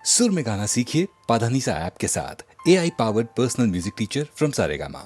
सुर में गाना सीखिए पाधानीसा ऐप के साथ। AI powered personal music teacher from Saregama.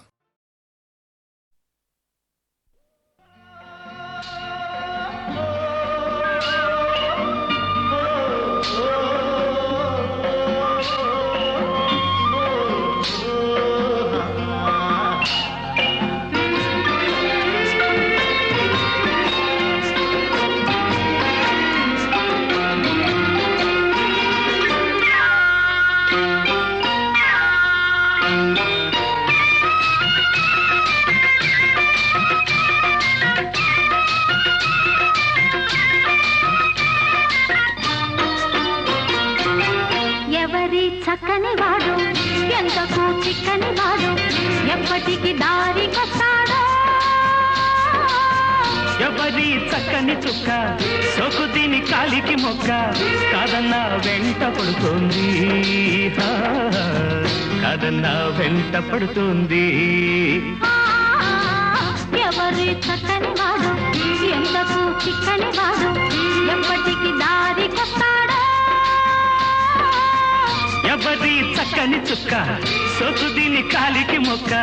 చక్కని వాడు ఎంతకు చిక్కని వాడు ఎప్పటికి దారికొస్తాడో ఎవరి చక్కని చుక్క సోకు దీని కాలికి మొక్క కాదన్నా వెంట పడుతోంది కాదన్నా వెంట పడుతోంది ఎవరి చక్కని వాడు ఎంతకు చిక్కని వాడు ఎప్పటికి దారికొస్తాడో ఎవరి చక్కని చుక్క సోకు దీని కాలికి మొక్క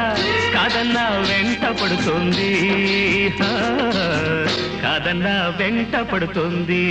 కాదన్నా వెంట పడుతోంది కాదన్నా వెంట పడుతోంది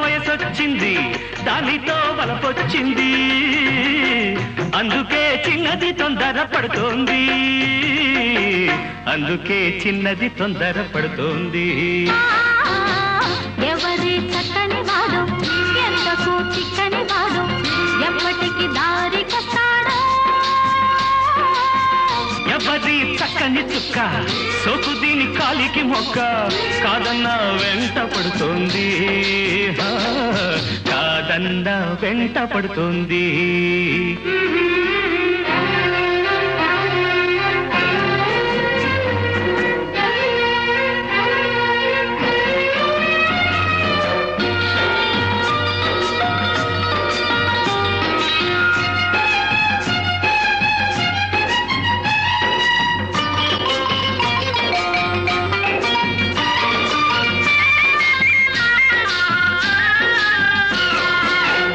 వయసొచ్చింది దానితో వలపొచ్చింది అందుకే చిన్నది తొందర పడుతోంది అందుకే చిన్నది తొందర పడుతోంది ఎవరి చక్కని వాడు ఎంతకు చిక్కని వాడు ఎప్పటికి దారికొస్తాడో ఎవరి చక్కని చుక్క సోకు దీని కాలికి మొక్క కాదన్నా వెంట పడుతోంది కాదన్నా వెంట పడుతోంది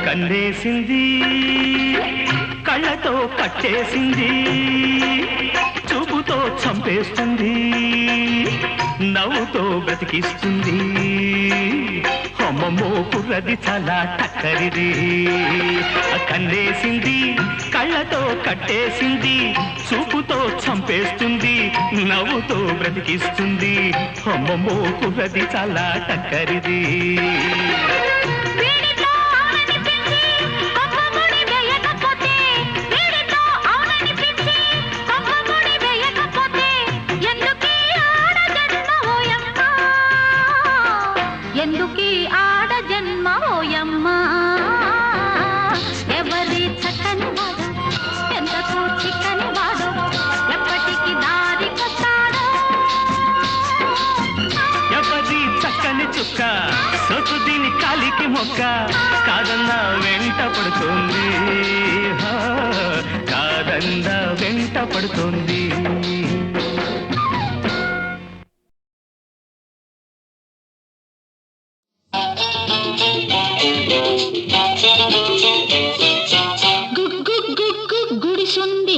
కన్నేసింది కళ్ళతో కట్టేసింది చూపుతో చంపేస్తుంది నవ్వుతో బ్రతికిస్తుంది అమ్మమ్మో కుర్రది చాలా టక్కరిది కన్నేసింది కళ్ళతో కట్టేసింది చూపుతో చంపేస్తుంది నవ్వుతో బ్రతికిస్తుంది అమ్మమ్మో కుర్రది చాలా టక్కరిది ఎందుకీ ఆడ జన్మ ఓయమ్మా ఎవరి చక్కని వాడు ఎంతకు చిక్కని వాడు ఎప్పటికి దారికొస్తాడో ఎవరి చక్కని చుక్క సోకు దీని కాలికి మొక్క కాదన్నా వెంట పడుతోంది కాదన్నా వెంట పడుతోంది గుడిసుంది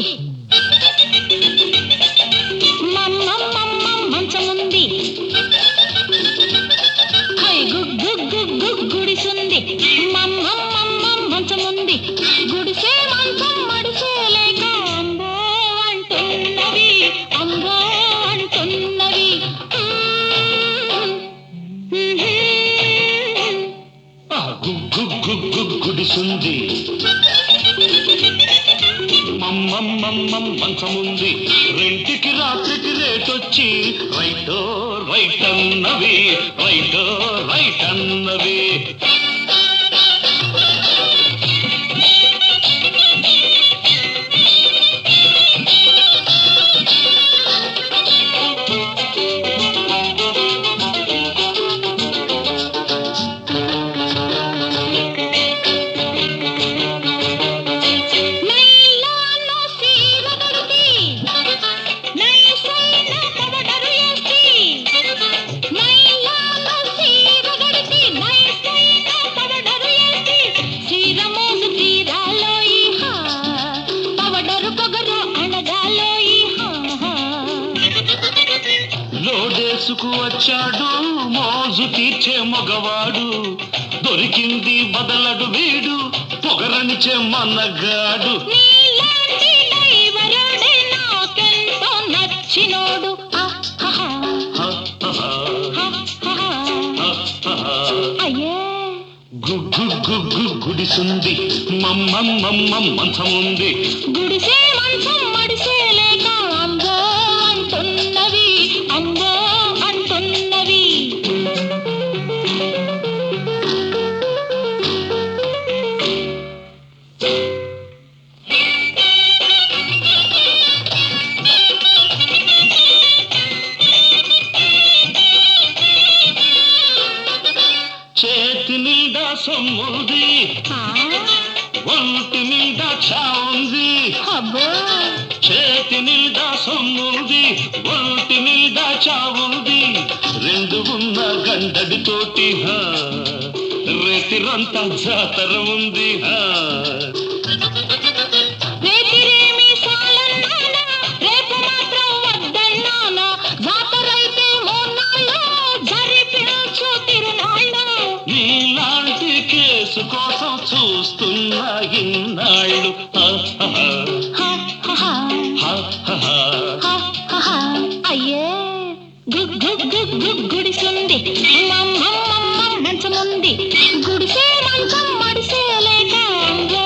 మంచముంది గుడిసుంది మంచముంది గుడిసుంది గుడిసే మంచం మడిసే లేక అంబో అంటున్నవి అంబో అంటున్నవి గుడిసుంది మమ్మమ్మమ్మం మంచముంది రెంటికి రాత్రికి రేటొచ్చి రైటో రైట్ అన్నవి రైటో రైట్ అన్నవి లోడేసుకు వచ్చాడు మోజు తీర్చే మగవాడు దొరికింది బదలడు వీడు పొగరనిచే మన్నగాడు నచ్చినోడు అయ్యే గుడిసుంది మమ్మమ్మమ్మం మంచముంది గుడిసే మంచం మడిసే లేక అంబో అంటున్నవి అంబో అంటున్నవి చేతి నిండా సొమ్ముంది ఒంటి నిండా చావుంది అబ్బో చేతి నిండా సొమ్ముంది ఒంటి నిండా చావుంది రెండు ఉన్న గండడితోటి రేతిరంతా జాతర ఉంది రేతిరేమి సాలన్నానా రేపు మాత్రం వద్దన్నానా జాతరైతే మూన్నాళ్ళు జరిపించు తిరునాళ్ళు నీలాంటి కేసు కోసం చూస్తున్నా ఇన్నాళ్ళు అయ్యే గుడిసుంది మంచముంది గుడిసే మంచం మడిసే లేక అంగో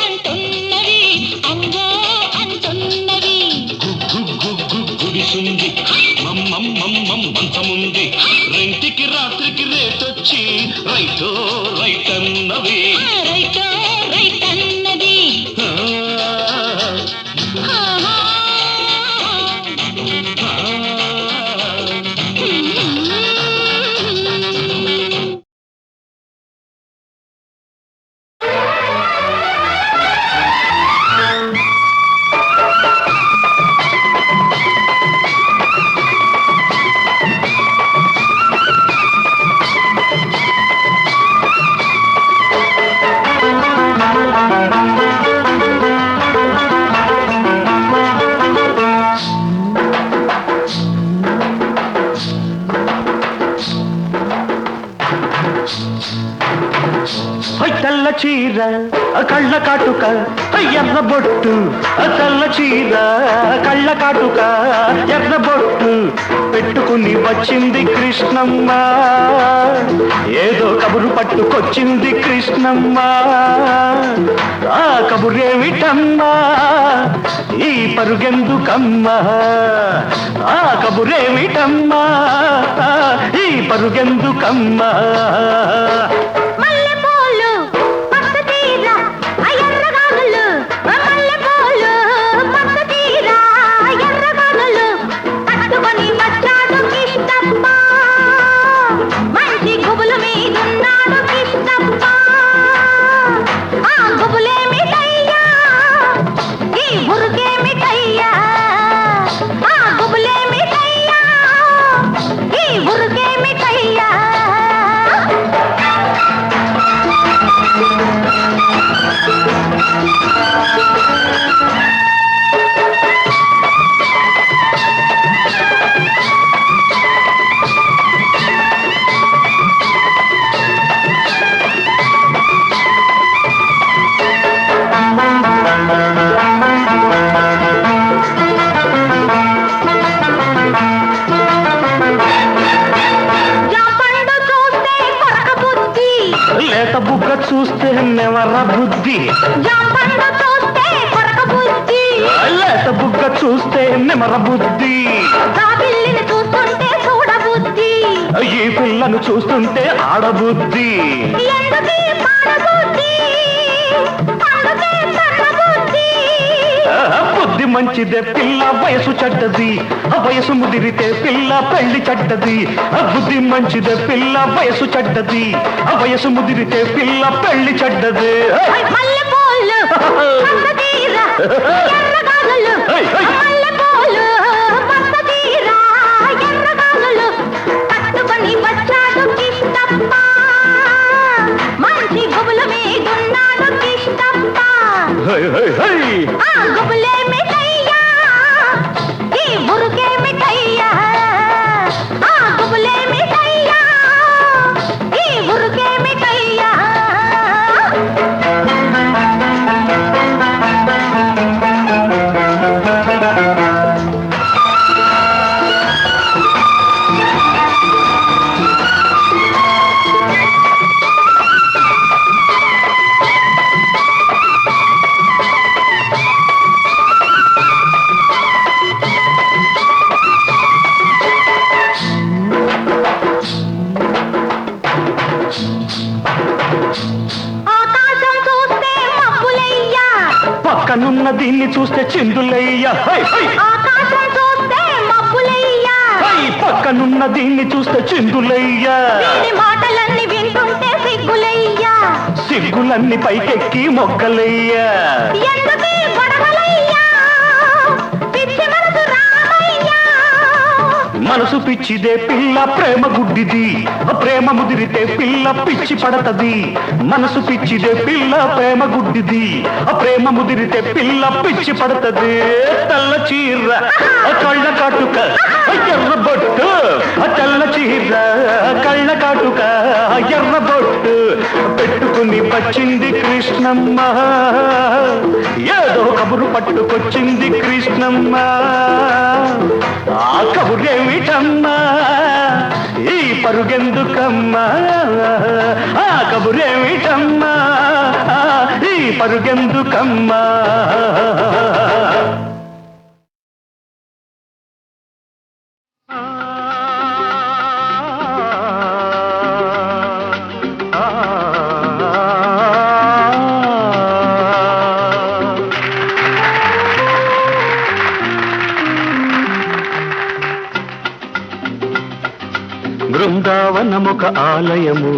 అంటున్నవి అంగో అంటున్నవి గుడిసుంది మమ్మమ్మమ్మం మంచముంది రెంటికి రాత్రికి రేటొచ్చి రైటో రైట్ అన్నవి రైటో రైట్ అన్నది తెల్ల చీర కళ్ళ కాటుక ఎర్ర బొట్టు తెల్ల చీర కళ్ళ కాటుక ఎర్ర బొట్టు పెట్టుకుని వచ్చింది కృష్ణమ్మ ఏదో కబురు పట్టుకొచ్చింది కృష్ణమ్మ ఆ కబురేమిటమ్మా ఈ పరుగెందుకమ్మా ఆ కబురేమిటమ్మా ఈ పరుగెందుకమ్మా మిఠయ్యా నెవర బుద్ధి జాంపండు చూస్తే కొరక బుద్ధి లేత బుగ్గ చూస్తే నెమర బుద్ధి పిల్లిని చూస్తుంటే చూడ బుద్ధి ఈ పిల్లను చూస్తుంటే ఆడబుద్ధి ఎందుకీ పాడ బుద్ధి అందుకే సన్న బుద్ధి బుద్ధి మంచిదే పిల్ల వయసు చెడ్డది వయసు ముదిరితే పిల్ల పెళ్లి చెడ్డది బుద్ధి మంచిదే పిల్ల వయసు చెడ్డది వయసు ముదిరితే పిల్ల పెళ్లి చెడ్డది మల్లెపూలు పచ్చదీర ఎర్రగాలులు మల్లెపూలు పచ్చదీర ఎర్రగాలులు పట్టుకొని వచ్చాడు కిష్టప్ప మంచి గుబులు మీదున్నాడు కిష్టప్ప ఆ గుబులే మిఠయ్యా ఈ బురుకే మిఠయ్యా ఆ గుబులే మిఠయ్యా ఈ బురుకే మిఠయ్యా ఆకాశం చూస్తే మబ్బులయ్యా పక్కనున్న దీన్ని చూస్తే చిందులయ్యా ఆకాశం చూస్తే మబ్బులయ్యా పక్కనున్న దీన్ని చూస్తే చిందులయ్యా వీడి మాటలన్నీ వింటుంటే సిగ్గులయ్యా సిగ్గులన్నీ పైకెక్కి మొగ్గలయ్యా ఎందుకీ గొడవలయ్యా పిచ్చి మనసు రామయ్యా మనసు పిచ్చిదే పిల్ల ప్రేమ గుడ్డిది ప్రేమ ముదిరితే పిల్ల పిచ్చి పడతది మనసు పిచ్చిదే పిల్ల ప్రేమ గుడ్డిది ప్రేమ ముదిరితే పిల్ల పిచ్చి పడతది తెల్ల చీర కళ్ళ కాటుక ఎర్ర బొట్టు తెల్ల చీర కళ్ళ కాటుక ఎర్ర బొట్టు పెట్టుకుని వచ్చింది కృష్ణమ్మ ఏదో కబురు పట్టుకొచ్చింది కృష్ణమ్మ ఆ కబురేమిటమ్మా ఈ పరుగెందుకమ్మా ఆ కబురేమిటమ్మా ఈ పరుగెందుకమ్మా బృందావనమొక ఆలయము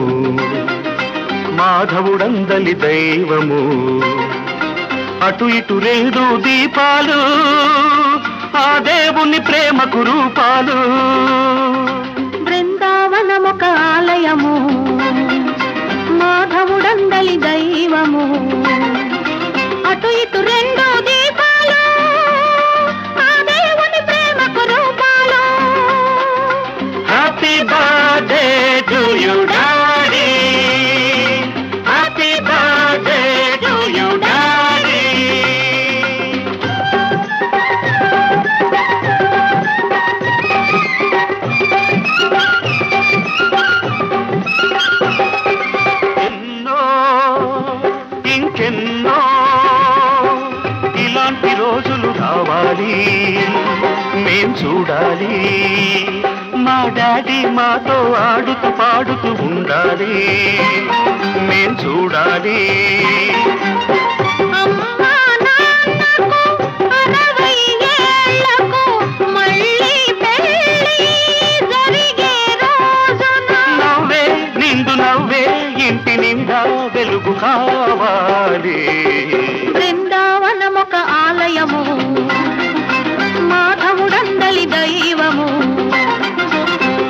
మాధవుడందలి దైవము అటు ఇటు రెండు దీపాలు ఆ దేవుని ప్రేమకు రూపాలు బృందావనమొక ఆలయము మాధవుడందలి దైవము అటు ఇటు రెండు దీపాలు ఆ దేవుని ప్రేమకు రూపాలు happy birthday to you daddy happy birthday to you daddy ఎన్నో ఇంకెన్నో ఇలాంటి రోజులు కావాలి మేం చూడాలి మా డాడీ మాతో ఆడుతూ పాడుతూ ఉండాలి మేం చూడాలి అమ్మా నాన్నకు 60 ఏళ్లకు మళ్ళీ పెళ్లి జరిగే రోజున నవ్వే నిండు నవ్వే ఇంటి నిండా వెలుగు కావాలి బృందావనమొక ఆలయము మాధవుడందలి దైవము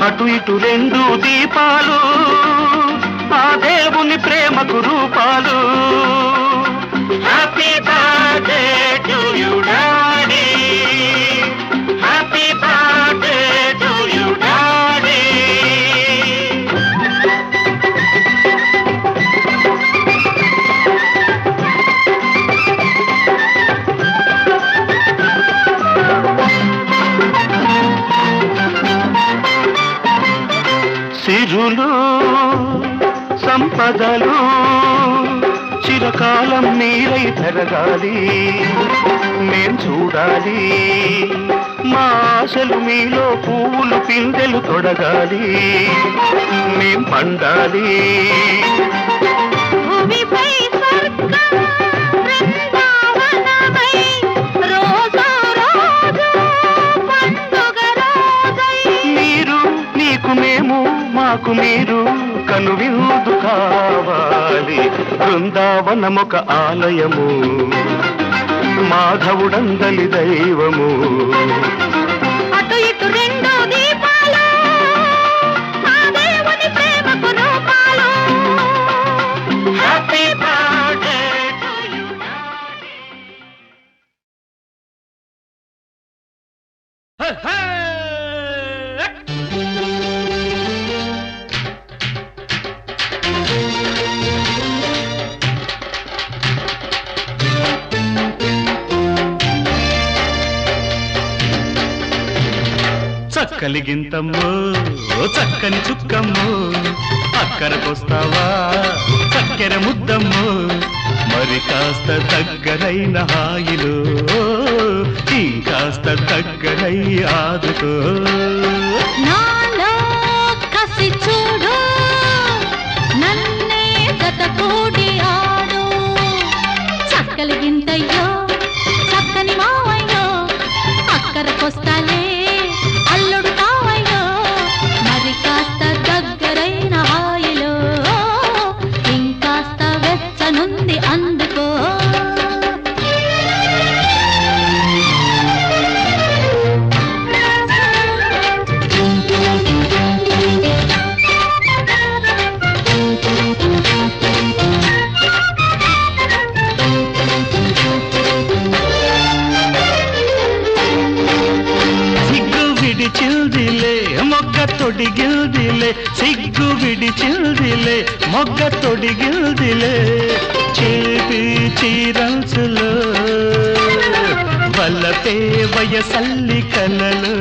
అటు ఇటు రెండు దీపాలు ఆ దేవుని ప్రేమకు రూపాలు happy birthday to you daddy happy birthday to you daddy సిరులు సంపదలు చిరకాలం మీరై పెరగాలి మేం చూడాలి మా ఆశలు మీలో పువ్వులు పిందెలు తొడగాలి మేం పండాలి భూమిపై స్వర్గం బృందావనమై రోజు రోజు పండుగ రోజై మీరు నీకు మేము మాకు మీరు కనువిందు కావాలి బృందావనమొక ఆలయము మాధవుడందలి దైవము అటు ఇటు రెండు దీపాలు ఆ దేవుని ప్రేమకు రూపాలు హ్యాపీ బర్త్డే టు యు చక్కలిగింతమ్మో చక్కని చుక్కమ్మో అక్కరకొస్తావా చక్కెర ముద్దమ్మో మరి కాస్త దగ్గరైన హాయిలో ఇంకాస్త దగ్గరై ఆదుకో నాలో కసి చూడు నన్నే జత కూడి ఆడు చక్కలిగింతయ్యో చక్కని మావయ్యో అక్కరకొస్తాలే అల్లుడు కావయ్యో మరి కాస్త దగ్గరైన హాయిలో ఇంకాస్త వెచ్చనుంది అందుకో సిగ్గు విడిచిల్దిలే మొగ్గ తొడిగిల్దిలే సిగ్గు విడిచిల్దిలే మొగ్గ తొడిగిల్దిలే చేపి చీరంచులో వల్లపే వయసల్లి కలలు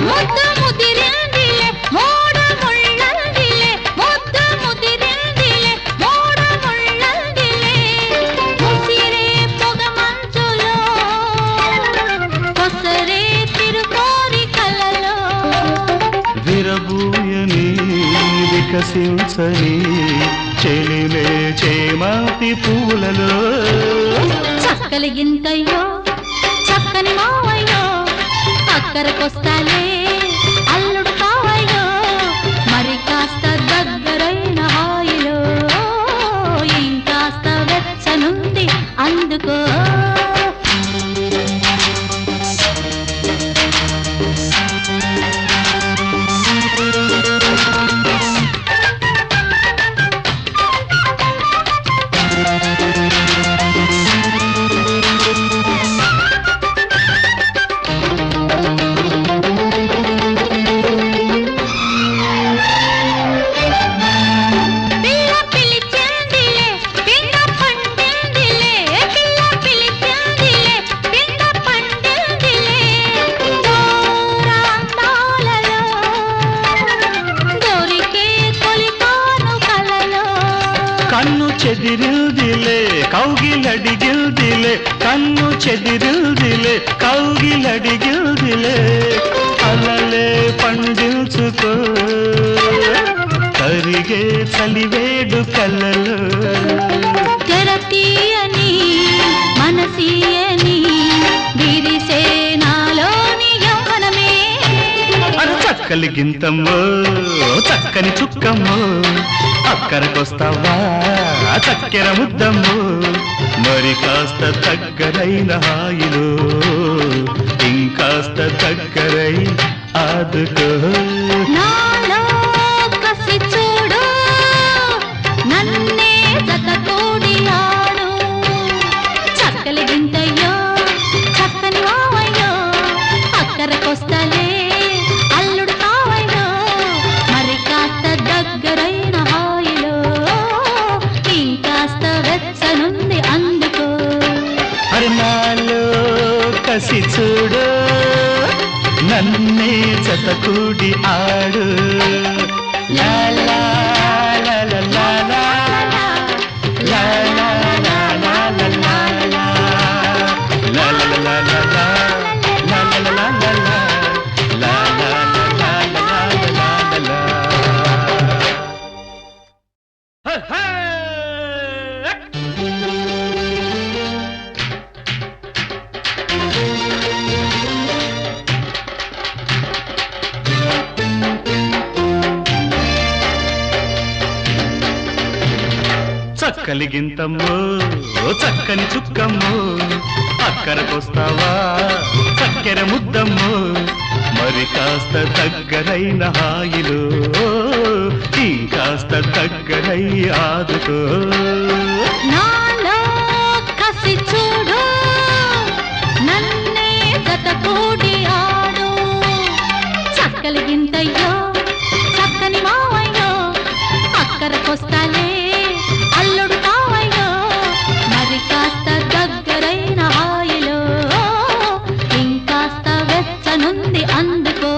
ముద్దు ముదిరిందిలే మోడ ముళ్ళందిలే ముద్దు ముదిరిందిలే మోడ ముళ్ళందిలే ముసిరే పొగ మంచులో కొసరే తిరుకోరి కలలో విరబూయని వికసించని చెలిమే చేమాతి పూలలో చక్కలిగింతయ్యో చక్కని మావయ్యో అక్కరకొస్తాలే అల్లుడు కావయ్యో మరి కాస్త దగ్గరైన హాయిలో ఇంకాస్త వెచ్చనుంది అందుకో పిల్ల పిలిచిందిలే పిండ పండిందిలే పిల్ల పిలిచిందిలే పిండ పండిందిలే దూరాంతాలలో దొరికే తొలికాను కలలో కన్ను చెదిరిల్దిలే కౌగిలడిగిల్దిలే కన్ను చెదిరిల్దిలే కౌగిలడిగిల్దిలే అలలే పండించుకో కరిగే చలివేడు కలలు తెరతీయని మనసీయని విరిసే నాలోని యవ్వనమే అర చక్కలిగింతమ్మో చక్కని చుక్కమ్మో అక్కరకొస్తావా చక్కెర ముద్దమ్మో మరి కాస్త దగ్గరైన హాయిలో ఇంకాస్త దగ్గరై ఆదుకో నాలో కసి చూడు నన్నే జత కూడి ఆడు చక్కలిగింతయ్యో చక్కని మావయ్యో అక్కరకొస్తలే అల్లుడు కావయ్యో మరి కాస్త దగ్గరైన హాయిలో ఇంకాస్త వెచ్చనుంది అందుకో అరే నాలో కసి చూడు నన్నే జతకూడి ఆడు లా లా లా లా లా లా లా లా చక్కలిగింతమ్మో చక్కని చుక్కమ్మో అక్కరకొస్తావా చక్కెర ముద్దమ్మో మరి కాస్త దగ్గరైన హాయిలో ఇంకాస్త దగ్గరై ఆదుకో నాలో కసి చూడు నన్నే జత కూడి ఆడు చక్కలిగింతయ్యో చక్కని మావయ్యో అక్కరకొస్తాలే అల్లుడు తావయ్యో మరి కాస్త దగ్గరైన హాయిలో ఇంకాస్త వెచ్చనుంది అందుకో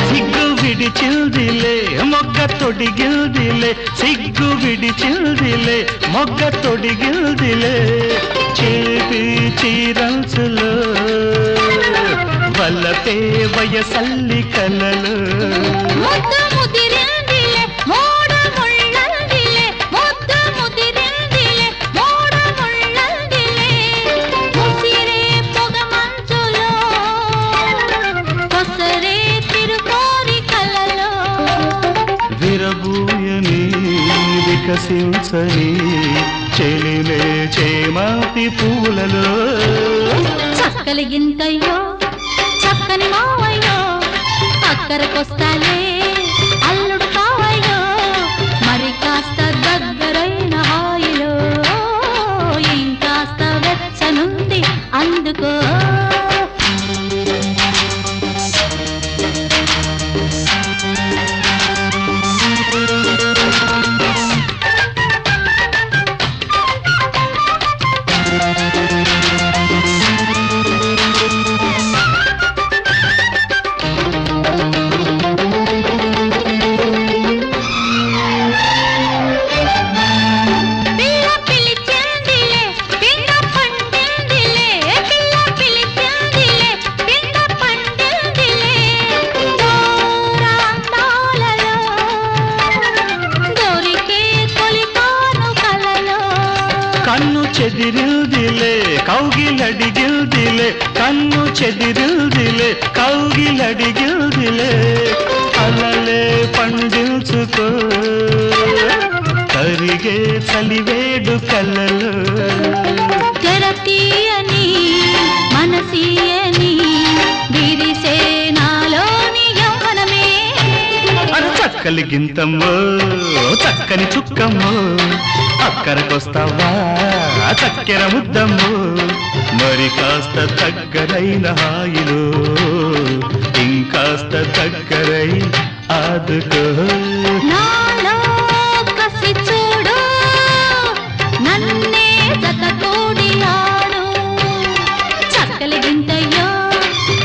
సిగ్గు విడిచిల్దిలే మొగ్గ తొడిగిల్దిలే సిగ్గు విడిచిల్దిలే మొగ్గ తొడిగిల్దిలే చేపి చీరంచులో వల్లపే వయసల్లి కలలు ముద్దు ముదిరిందిలే మోడ ముళ్ళందిలే ముద్దు ముదిరిందిలే మోడ ముళ్ళందిలే ముసిరే పొగ మంచులో కొసరే తిరుకోరి కలలో విరబూయని వికసించని చెలిలే చేమాతి పూలలో చక్కలిగింతయ్యో చక్కని మావయ్యో అక్కరకొస్తాలే అల్లుడు కావయ్యో మరి కాస్త దగ్గరైన హాయిలో ఇంకాస్త వెచ్చనుంది అందుకో పిల్ల పిలిచిందిలే పిండ పండిందిలే పిల్ల పిలిచిందిలే పిండ పండిందిలే దూరాంతాలలో దొరికే కొలికాను కలలో కన్ను చెదిరిల్దిలే కౌగిలడిగిల్దిలే కన్ను చెదిరిల్దిలే కౌగిలడిగిల్దిలే అలలే పండించుకో కరిగే చలివేడు కలలు తెరతీయని మనసీయని విరిసే నాలోని యవ్వనమే అర చక్కలిగింతమ్మో చక్కని చుక్కమ్మో అక్కరకొస్తావా చక్కెర ముద్దమ్మో మరి కాస్త దగ్గరైన హాయిలో ఇంకాస్త దగ్గరై ఆదుకో నాలో కసి చూడు నన్నే జత కూడి ఆడు చక్కలిగింతయ్యో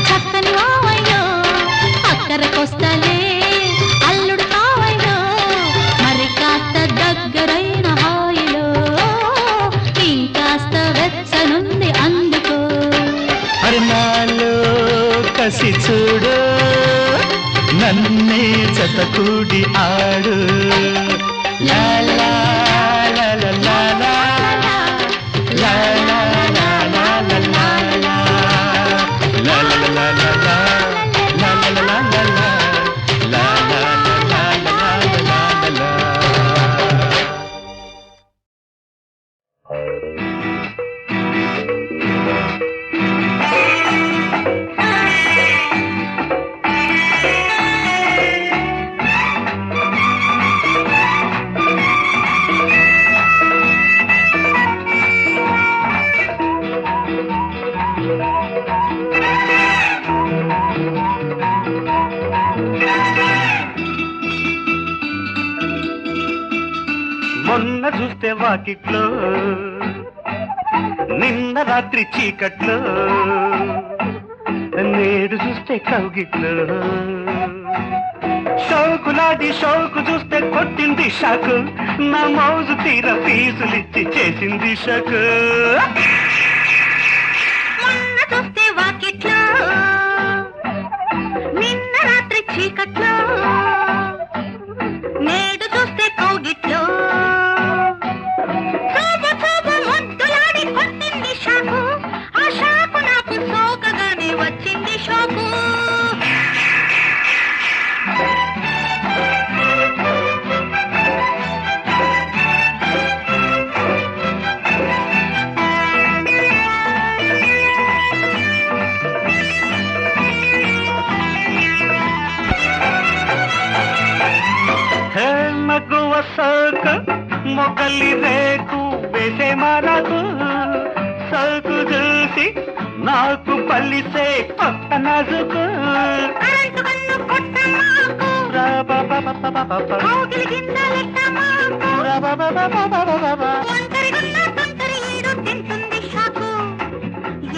చక్కని మావయ్యో అక్కరకొస్తాలే అల్లుడు తావయ్యో మరి కాస్త దగ్గరైన హాయిలో ఇంకాస్త వెచ్చనుంది అందుకో అరి నాలో కసి చూడు నన్నే జతకూడి ఆడు లా లా లా లా లా లా. లా లా లా లా లా లా లా. లా లా లా లా లా. లా లా లా లా లా. లా లా లా లా లా లా లా. మొన్న చూస్తే వాకిట్లో నిన్న రాత్రి చీకట్లో నేడు చూస్తే కౌగిట్లో షౌకులాడి షౌకు చూస్తే కొట్టింది షాకు నా మౌజు తీర ఫీజులిచ్చి చేసింది షాకు మొన్న చూస్తే వాకిట్లో నిన్న రాత్రి చీకట్లో సోకు మొగలి రేకు వేసే మనకు సోకు చూసి నాకు పల్లిసే కొత్త నజుకు కరెంటు కన్ను కొట్ట మాకు కౌగిలి గిందలెట్ట మాకు ఒంటరిగున్న తొంటరి ఈడు తింటుంది షాకు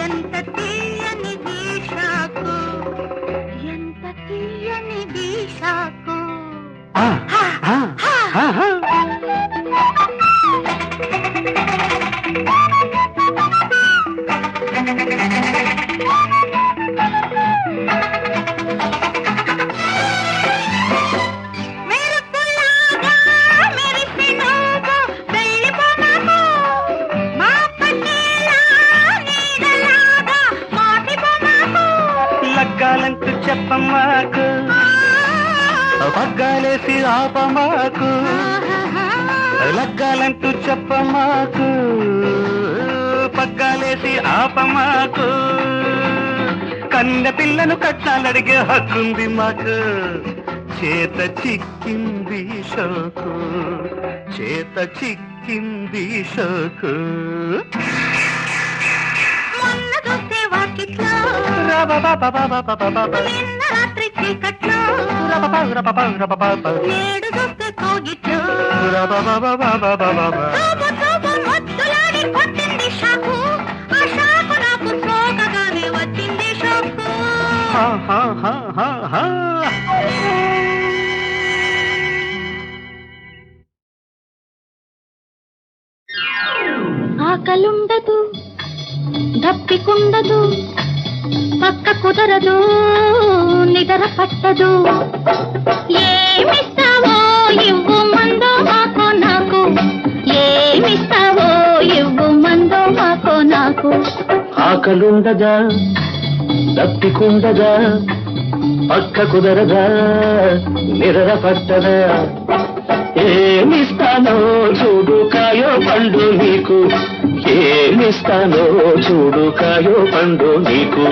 ఎంత తీయనిది షాకు ఎంత తీయనిది షాకు మెరుపులాగా మెరిసే నువ్వు వెళ్ళిపో మాకు మా పన్నీలా నీడలాగా మాటిపో మాకు లగ్గాలంటూ చెప్పమాకు పగ్గాలేసి ఆపమాకు లగ్గాలంటూ చెప్పమాకు పగ్గాలేసి ఆపమాకు కన్నె పిల్లను కట్టాలడిగే హక్కుంది మాకు చేత చిక్కింది షోకు చేత చిక్కింది షోకు మొన్న చూస్తే వాకిట్లో నిన్న రాత్రి చీకట్లో నేడు చూస్తే కోగిట్లో తోపు మొత్తులాడి కొట్టింది షాకు ఆ షాకు నాకు సోకగానే వచ్చింది షాకు ఆకలుండదు దప్పికుండదు పక్క కుదరదు నిద్ర పట్టదు ఏమిస్తావో ఇవ్వు మందో మాకో నాకు ఏమిస్తావో ఇవ్వు మందో మాకో నాకు ఆకలుండదా దప్పికుండదా పక్క కుదరదా నిద్ర పట్టదా ఏమిస్తానో చూడు కాయో పండు నీకు ఏమిస్తానో చూడు కాయో పండు నీకు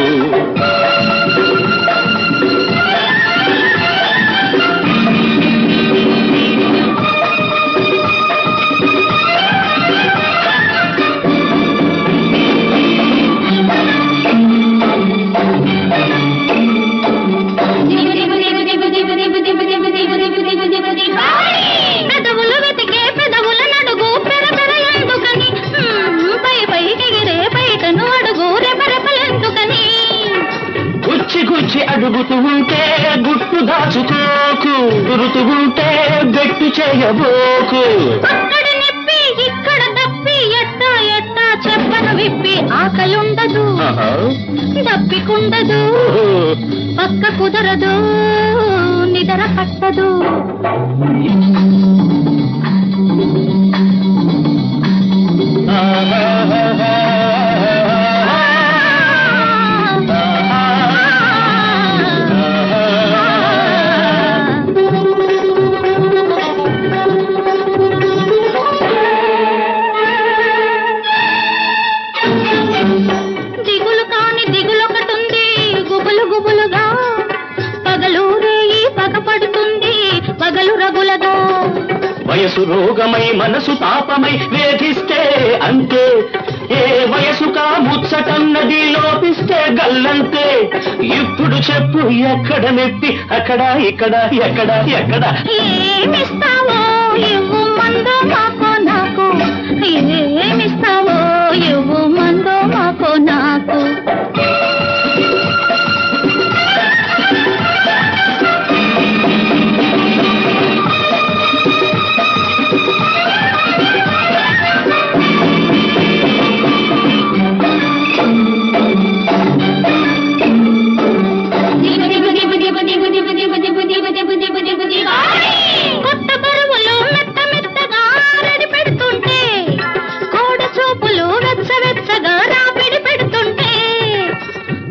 పెదవులు వెతికే పెదవుల నడుగు పెరపెర ఎందుకని పై పైకి ఎగిరే బయటను అడుగు రెపరెపలెందుకని గుచ్చి గుచ్చి అడుగుతూ ఉంటే గుట్టు దాచుకోకు గురుతూ ఉంటే గట్టు చేయబోకు అక్కడ నిప్పి ఇక్కడ దప్పి ఎట్టా ఎట్టా చెప్పను విప్పి ఆకలుండదు దప్పికుండదు పక్క కుదరదు నిద్ర పట్టదు దిగులు కాని దిగులొకటుంది గుబులు గుబులుగా పగలు రేయి పగపడుతుంది పగలు రగులగా వయసు రోగమై మనసు తాపమై వేధిస్తే అంతే ఏ వయసుకా ముచ్చటన్నది లోపిస్తే గల్లంతే ఇప్పుడు చెప్పు ఎక్కడ నెప్పి అక్కడ ఇక్కడ ఎక్కడ ఎక్కడ ఏమిస్తావో ఇవ్వు మందో మాకో నాకు ఏమిస్తావో ఇవ్వు మందో మాకో నాకు కొత్త బరువులు మెత్త మెత్తగా రెడి పెడుతుంటే కోడ చూపులు వెచ్చ వెచ్చగా రాపిడి పెడుతుంటే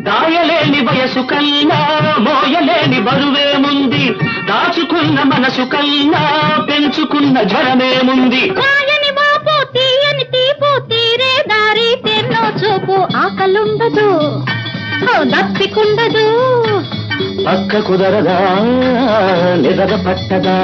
దాయలేని వయసు కన్నా మోయలేని బరువేముంది దాచుకున్న మనసు కన్నా పెంచుకున్న జ్వరమేముంది కాయని బాపు తీయని తీపు తీరే దారి తెన్నో చూపు ఆకలుండదు దప్పికుండదు పక్క కుదరదా నిద్ర పట్టదా